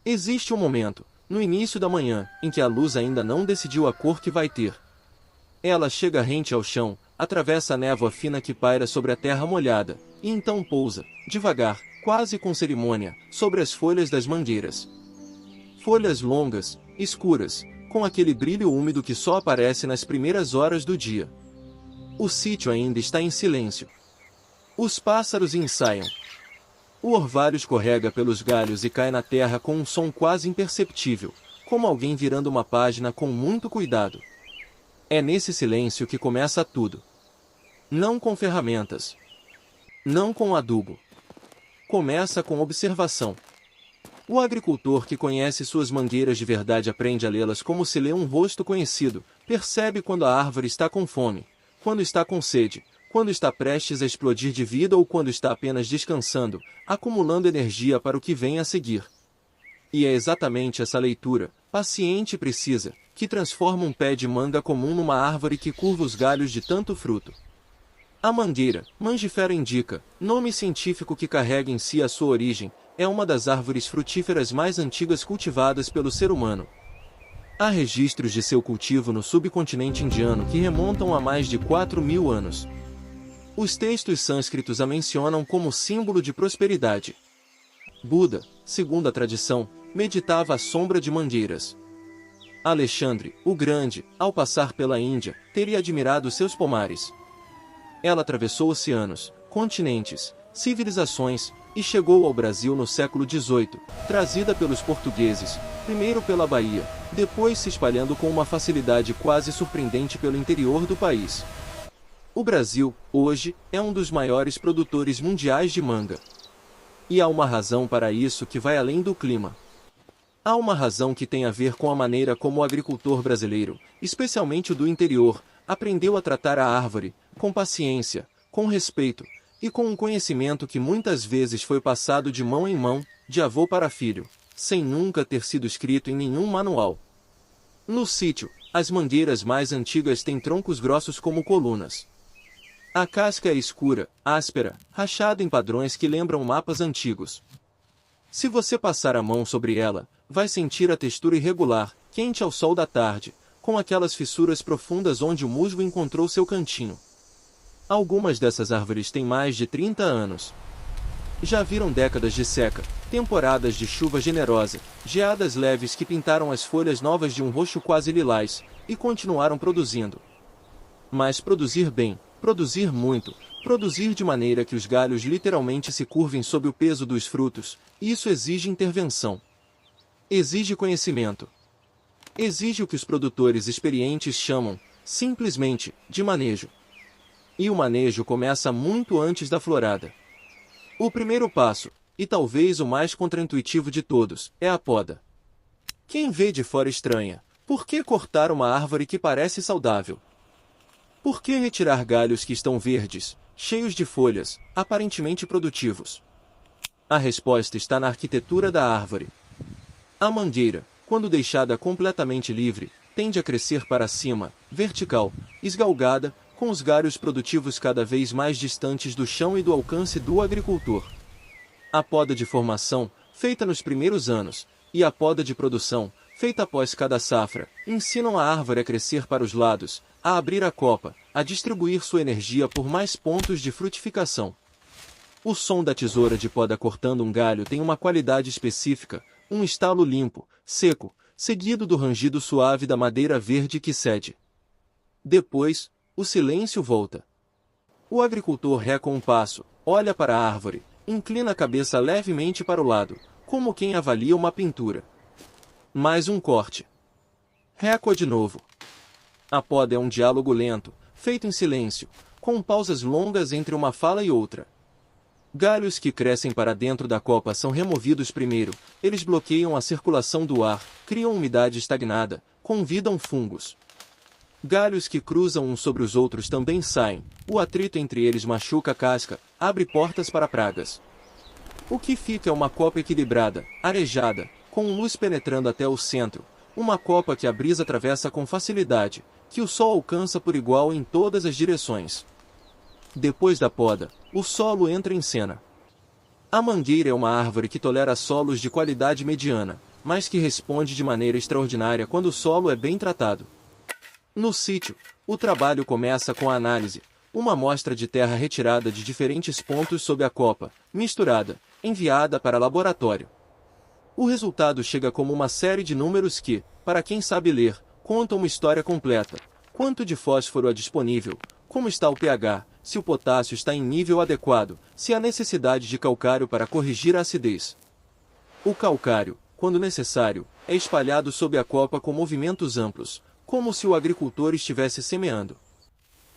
Existe um momento, no início da manhã, em que a luz ainda não decidiu a cor que vai ter. Ela chega rente ao chão, atravessa a névoa fina que paira sobre a terra molhada, e então pousa, devagar, quase com cerimônia, sobre as folhas das mangueiras. Folhas longas, escuras, com aquele brilho úmido que só aparece nas primeiras horas do dia. O sítio ainda está em silêncio. Os pássaros ensaiam. O orvalho escorrega pelos galhos e cai na terra com um som quase imperceptível, como alguém virando uma página com muito cuidado. É nesse silêncio que começa tudo. Não com ferramentas. Não com adubo. Começa com observação. O agricultor que conhece suas mangueiras de verdade aprende a lê-las como se lê um rosto conhecido, percebe quando a árvore está com fome, quando está com sede, quando está prestes a explodir de vida ou quando está apenas descansando, acumulando energia para o que vem a seguir. E é exatamente essa leitura, paciente e precisa, que transforma um pé de manga comum numa árvore que curva os galhos de tanto fruto. A mangueira, Mangifera indica, nome científico que carrega em si a sua origem, é uma das árvores frutíferas mais antigas cultivadas pelo ser humano. Há registros de seu cultivo no subcontinente indiano que remontam a mais de 4.000 anos. Os textos sânscritos a mencionam como símbolo de prosperidade. Buda, segundo a tradição, meditava à sombra de mangueiras. Alexandre, o Grande, ao passar pela Índia, teria admirado seus pomares. Ela atravessou oceanos, continentes, civilizações, e chegou ao Brasil no século XVIII, trazida pelos portugueses, primeiro pela Bahia, depois se espalhando com uma facilidade quase surpreendente pelo interior do país. O Brasil, hoje, é um dos maiores produtores mundiais de manga. E há uma razão para isso que vai além do clima. Há uma razão que tem a ver com a maneira como o agricultor brasileiro, especialmente o do interior, aprendeu a tratar a árvore, com paciência, com respeito, e com um conhecimento que muitas vezes foi passado de mão em mão, de avô para filho, sem nunca ter sido escrito em nenhum manual. No sítio, as mangueiras mais antigas têm troncos grossos como colunas. A casca é escura, áspera, rachada em padrões que lembram mapas antigos. Se você passar a mão sobre ela, vai sentir a textura irregular, quente ao sol da tarde, com aquelas fissuras profundas onde o musgo encontrou seu cantinho. Algumas dessas árvores têm mais de 30 anos. Já viram décadas de seca, temporadas de chuva generosa, geadas leves que pintaram as folhas novas de um roxo quase lilás, e continuaram produzindo. Mas produzir bem, produzir muito, produzir de maneira que os galhos literalmente se curvem sob o peso dos frutos, isso exige intervenção. Exige conhecimento. Exige o que os produtores experientes chamam, simplesmente, de manejo. E o manejo começa muito antes da florada. O primeiro passo, e talvez o mais contraintuitivo de todos, é a poda. Quem vê de fora estranha, por que cortar uma árvore que parece saudável? Por que retirar galhos que estão verdes, cheios de folhas, aparentemente produtivos? A resposta está na arquitetura da árvore. A mangueira, quando deixada completamente livre, tende a crescer para cima, vertical, esgalgada, com os galhos produtivos cada vez mais distantes do chão e do alcance do agricultor. A poda de formação, feita nos primeiros anos, e a poda de produção, feita após cada safra, ensinam a árvore a crescer para os lados, a abrir a copa, a distribuir sua energia por mais pontos de frutificação. O som da tesoura de poda cortando um galho tem uma qualidade específica, um estalo limpo, seco, seguido do rangido suave da madeira verde que cede. Depois, o silêncio volta. O agricultor reca um passo, olha para a árvore, inclina a cabeça levemente para o lado, como quem avalia uma pintura. Mais um corte. Reca de novo. A poda é um diálogo lento, feito em silêncio, com pausas longas entre uma fala e outra. Galhos que crescem para dentro da copa são removidos primeiro, eles bloqueiam a circulação do ar, criam umidade estagnada, convidam fungos. Galhos que cruzam uns sobre os outros também saem, o atrito entre eles machuca a casca, abre portas para pragas. O que fica é uma copa equilibrada, arejada, com luz penetrando até o centro, uma copa que a brisa atravessa com facilidade, que o sol alcança por igual em todas as direções. Depois da poda, o solo entra em cena. A mangueira é uma árvore que tolera solos de qualidade mediana, mas que responde de maneira extraordinária quando o solo é bem tratado. No sítio, o trabalho começa com a análise, uma amostra de terra retirada de diferentes pontos sob a copa, misturada, enviada para laboratório. O resultado chega como uma série de números que, para quem sabe ler, contam uma história completa. Quanto de fósforo é disponível, como está o pH, se o potássio está em nível adequado, se há necessidade de calcário para corrigir a acidez. O calcário, quando necessário, é espalhado sob a copa com movimentos amplos, como se o agricultor estivesse semeando.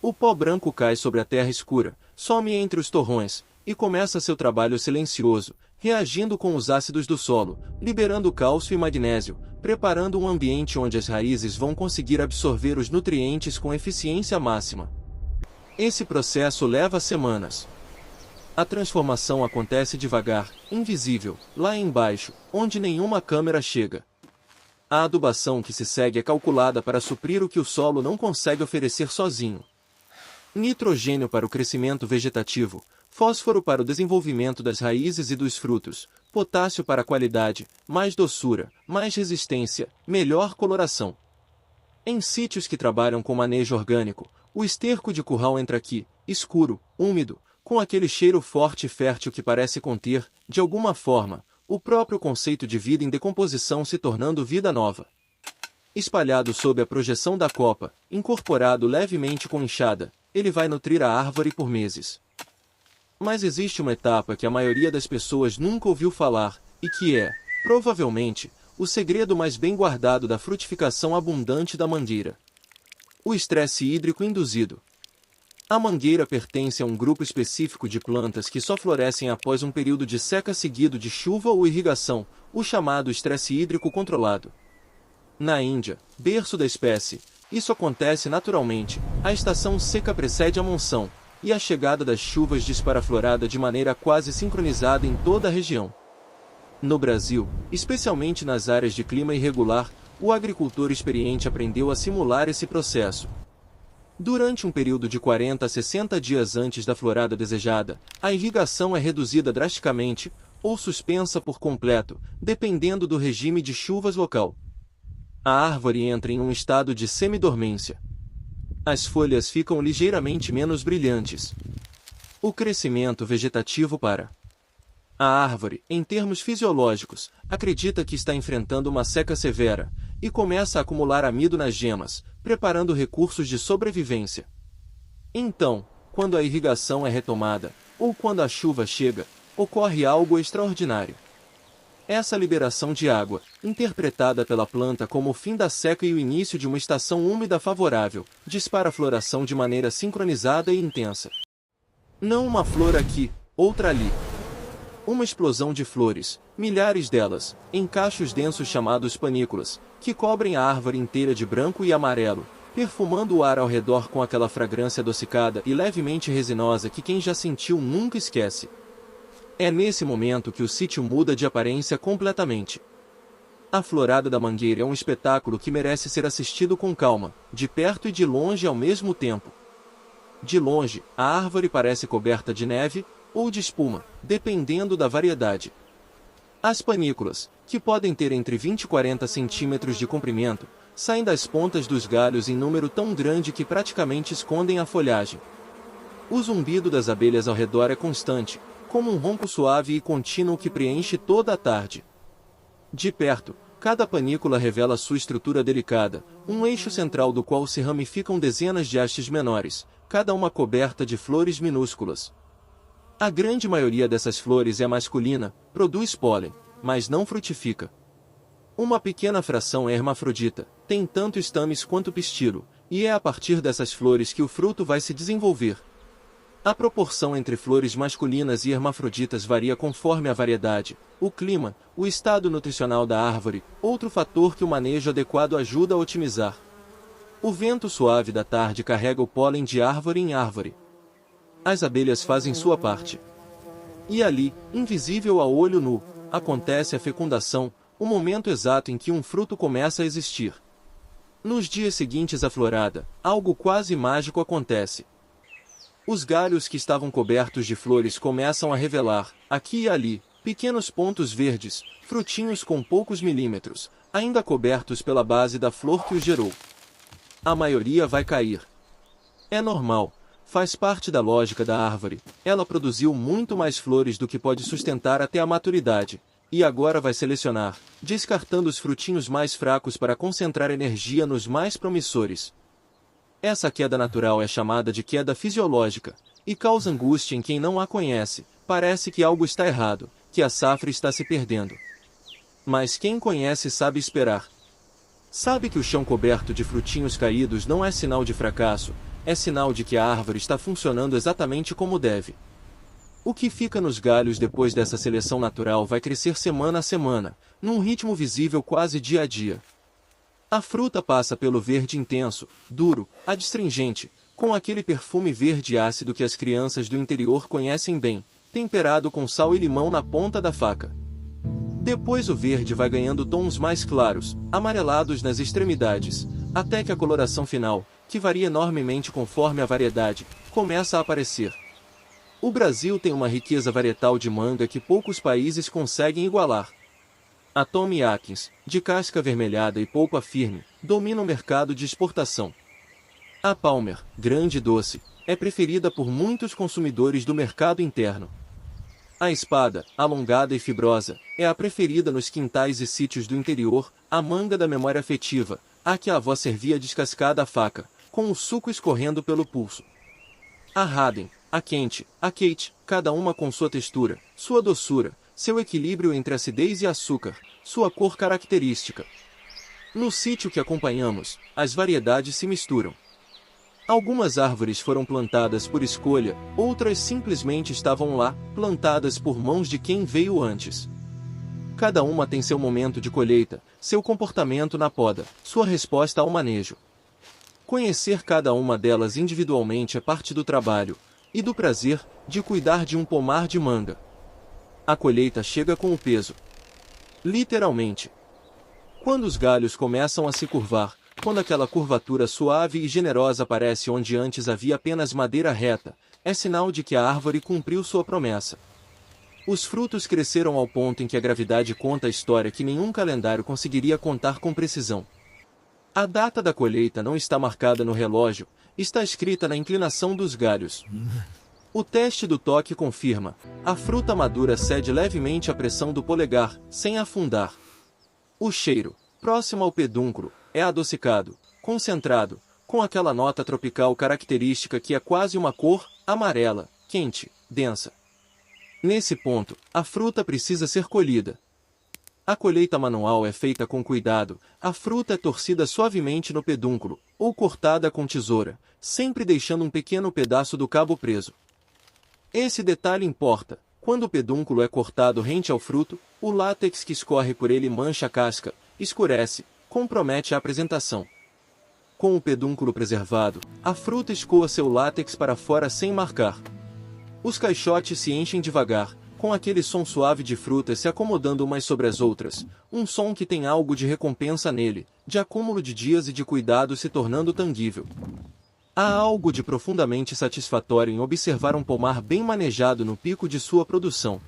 O pó branco cai sobre a terra escura, some entre os torrões, e começa seu trabalho silencioso, reagindo com os ácidos do solo, liberando cálcio e magnésio, preparando um ambiente onde as raízes vão conseguir absorver os nutrientes com eficiência máxima. Esse processo leva semanas. A transformação acontece devagar, invisível, lá embaixo, onde nenhuma câmera chega. A adubação que se segue é calculada para suprir o que o solo não consegue oferecer sozinho. Nitrogênio para o crescimento vegetativo, fósforo para o desenvolvimento das raízes e dos frutos, potássio para a qualidade, mais doçura, mais resistência, melhor coloração. Em sítios que trabalham com manejo orgânico, o esterco de curral entra aqui, escuro, úmido, com aquele cheiro forte e fértil que parece conter, de alguma forma, o próprio conceito de vida em decomposição se tornando vida nova. Espalhado sob a projeção da copa, incorporado levemente com enxada, ele vai nutrir a árvore por meses. Mas existe uma etapa que a maioria das pessoas nunca ouviu falar, e que é, provavelmente, o segredo mais bem guardado da frutificação abundante da mangueira. O estresse hídrico induzido. A mangueira pertence a um grupo específico de plantas que só florescem após um período de seca seguido de chuva ou irrigação, o chamado estresse hídrico controlado. Na Índia, berço da espécie, isso acontece naturalmente, a estação seca precede a monção, e a chegada das chuvas dispara a florada de maneira quase sincronizada em toda a região. No Brasil, especialmente nas áreas de clima irregular, o agricultor experiente aprendeu a simular esse processo. Durante um período de 40 a 60 dias antes da florada desejada, a irrigação é reduzida drasticamente, ou suspensa por completo, dependendo do regime de chuvas local. A árvore entra em um estado de semidormência. As folhas ficam ligeiramente menos brilhantes. O crescimento vegetativo para. A árvore, em termos fisiológicos, acredita que está enfrentando uma seca severa, e começa a acumular amido nas gemas, preparando recursos de sobrevivência. Então, quando a irrigação é retomada, ou quando a chuva chega, ocorre algo extraordinário. Essa liberação de água, interpretada pela planta como o fim da seca e o início de uma estação úmida favorável, dispara a floração de maneira sincronizada e intensa. Não uma flor aqui, outra ali. Uma explosão de flores, milhares delas, em cachos densos chamados panículas, que cobrem a árvore inteira de branco e amarelo, perfumando o ar ao redor com aquela fragrância adocicada e levemente resinosa que quem já sentiu nunca esquece. É nesse momento que o sítio muda de aparência completamente. A florada da mangueira é um espetáculo que merece ser assistido com calma, de perto e de longe ao mesmo tempo. De longe, a árvore parece coberta de neve, ou de espuma, dependendo da variedade. As panículas, que podem ter entre 20 e 40 centímetros de comprimento, saem das pontas dos galhos em número tão grande que praticamente escondem a folhagem. O zumbido das abelhas ao redor é constante, como um ronco suave e contínuo que preenche toda a tarde. De perto, cada panícula revela sua estrutura delicada, um eixo central do qual se ramificam dezenas de hastes menores, cada uma coberta de flores minúsculas. A grande maioria dessas flores é masculina, produz pólen, mas não frutifica. Uma pequena fração é hermafrodita, tem tanto estames quanto pistilo, e é a partir dessas flores que o fruto vai se desenvolver. A proporção entre flores masculinas e hermafroditas varia conforme a variedade, o clima, o estado nutricional da árvore, outro fator que o manejo adequado ajuda a otimizar. O vento suave da tarde carrega o pólen de árvore em árvore. As abelhas fazem sua parte. E ali, invisível ao olho nu, acontece a fecundação, o momento exato em que um fruto começa a existir. Nos dias seguintes à florada, algo quase mágico acontece. Os galhos que estavam cobertos de flores começam a revelar, aqui e ali, Pequenos pontos verdes, frutinhos com poucos milímetros, ainda cobertos pela base da flor que os gerou. A maioria vai cair. É normal, faz parte da lógica da árvore. Ela produziu muito mais flores do que pode sustentar até a maturidade, e agora vai selecionar, descartando os frutinhos mais fracos para concentrar energia nos mais promissores. Essa queda natural é chamada de queda fisiológica, e causa angústia em quem não a conhece. Parece que algo está errado, que a safra está se perdendo. Mas quem conhece sabe esperar. Sabe que o chão coberto de frutinhos caídos não é sinal de fracasso, é sinal de que a árvore está funcionando exatamente como deve. O que fica nos galhos depois dessa seleção natural vai crescer semana a semana, num ritmo visível quase dia a dia. A fruta passa pelo verde intenso, duro, adstringente, com aquele perfume verde ácido que as crianças do interior conhecem bem, temperado com sal e limão na ponta da faca. Depois o verde vai ganhando tons mais claros, amarelados nas extremidades, até que a coloração final, que varia enormemente conforme a variedade, começa a aparecer. O Brasil tem uma riqueza varietal de manga que poucos países conseguem igualar. A Tommy Atkins, de casca avermelhada e polpa firme, domina o mercado de exportação. A Palmer, grande e doce, é preferida por muitos consumidores do mercado interno. A espada, alongada e fibrosa, é a preferida nos quintais e sítios do interior. A manga da memória afetiva, a que a avó servia descascada à faca, com o suco escorrendo pelo pulso. A Haden, a quente, a Kate, cada uma com sua textura, sua doçura, seu equilíbrio entre acidez e açúcar, sua cor característica. No sítio que acompanhamos, as variedades se misturam. Algumas árvores foram plantadas por escolha, outras simplesmente estavam lá, plantadas por mãos de quem veio antes. Cada uma tem seu momento de colheita, seu comportamento na poda, sua resposta ao manejo. Conhecer cada uma delas individualmente é parte do trabalho, e do prazer, de cuidar de um pomar de manga. A colheita chega com o peso. Literalmente. Quando os galhos começam a se curvar, quando aquela curvatura suave e generosa aparece onde antes havia apenas madeira reta, é sinal de que a árvore cumpriu sua promessa. Os frutos cresceram ao ponto em que a gravidade conta a história que nenhum calendário conseguiria contar com precisão. A data da colheita não está marcada no relógio, está escrita na inclinação dos galhos. O teste do toque confirma: a fruta madura cede levemente à pressão do polegar, sem afundar. O cheiro, próximo ao pedúnculo, é adocicado, concentrado, com aquela nota tropical característica que é quase uma cor amarela, quente, densa. Nesse ponto, a fruta precisa ser colhida. A colheita manual é feita com cuidado, a fruta é torcida suavemente no pedúnculo, ou cortada com tesoura, sempre deixando um pequeno pedaço do cabo preso. Esse detalhe importa. Quando o pedúnculo é cortado rente ao fruto, o látex que escorre por ele mancha a casca, escurece, compromete a apresentação. Com o pedúnculo preservado, a fruta escoa seu látex para fora sem marcar. Os caixotes se enchem devagar, com aquele som suave de frutas se acomodando umas sobre as outras, um som que tem algo de recompensa nele, de acúmulo de dias e de cuidado se tornando tangível. Há algo de profundamente satisfatório em observar um pomar bem manejado no pico de sua produção.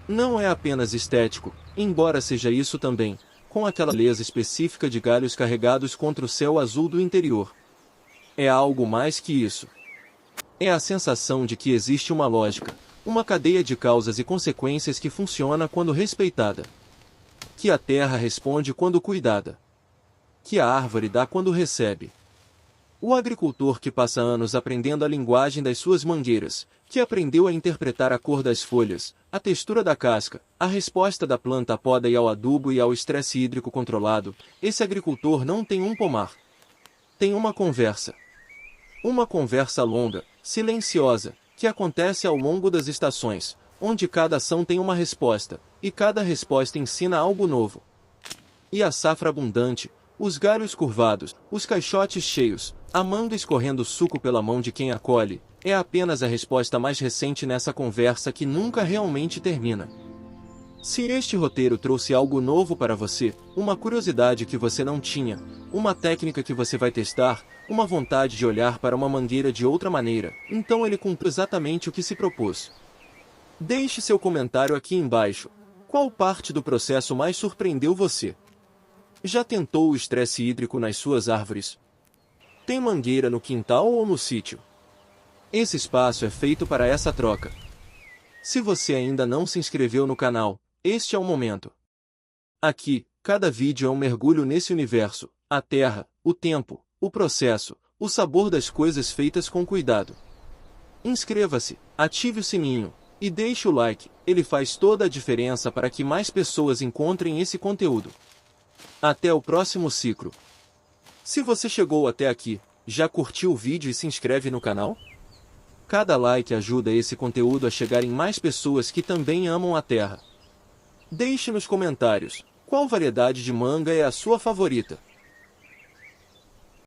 Não é apenas estético, embora seja isso também, com aquela beleza específica de galhos carregados contra o céu azul do interior. É algo mais que isso. É a sensação de que existe uma lógica, uma cadeia de causas e consequências que funciona quando respeitada. Que a terra responde quando cuidada. Que a árvore dá quando recebe. O agricultor que passa anos aprendendo a linguagem das suas mangueiras, que aprendeu a interpretar a cor das folhas, a textura da casca, a resposta da planta à poda e ao adubo e ao estresse hídrico controlado, esse agricultor não tem um pomar. Tem uma conversa. Uma conversa longa, silenciosa, que acontece ao longo das estações, onde cada ação tem uma resposta, e cada resposta ensina algo novo. E a safra abundante, os galhos curvados, os caixotes cheios, a manga escorrendo suco pela mão de quem a colhe, é apenas a resposta mais recente nessa conversa que nunca realmente termina. Se este roteiro trouxe algo novo para você, uma curiosidade que você não tinha, uma técnica que você vai testar, uma vontade de olhar para uma mangueira de outra maneira, então ele cumpriu exatamente o que se propôs. Deixe seu comentário aqui embaixo. Qual parte do processo mais surpreendeu você? Já tentou o estresse hídrico nas suas árvores? Tem mangueira no quintal ou no sítio? Esse espaço é feito para essa troca. Se você ainda não se inscreveu no canal, este é o momento. Aqui, cada vídeo é um mergulho nesse universo, a terra, o tempo, o processo, o sabor das coisas feitas com cuidado. Inscreva-se, ative o sininho e deixe o like, ele faz toda a diferença para que mais pessoas encontrem esse conteúdo. Até o próximo ciclo. Se você chegou até aqui, já curtiu o vídeo e se inscreve no canal? Cada like ajuda esse conteúdo a chegar em mais pessoas que também amam a terra. Deixe nos comentários, qual variedade de manga é a sua favorita?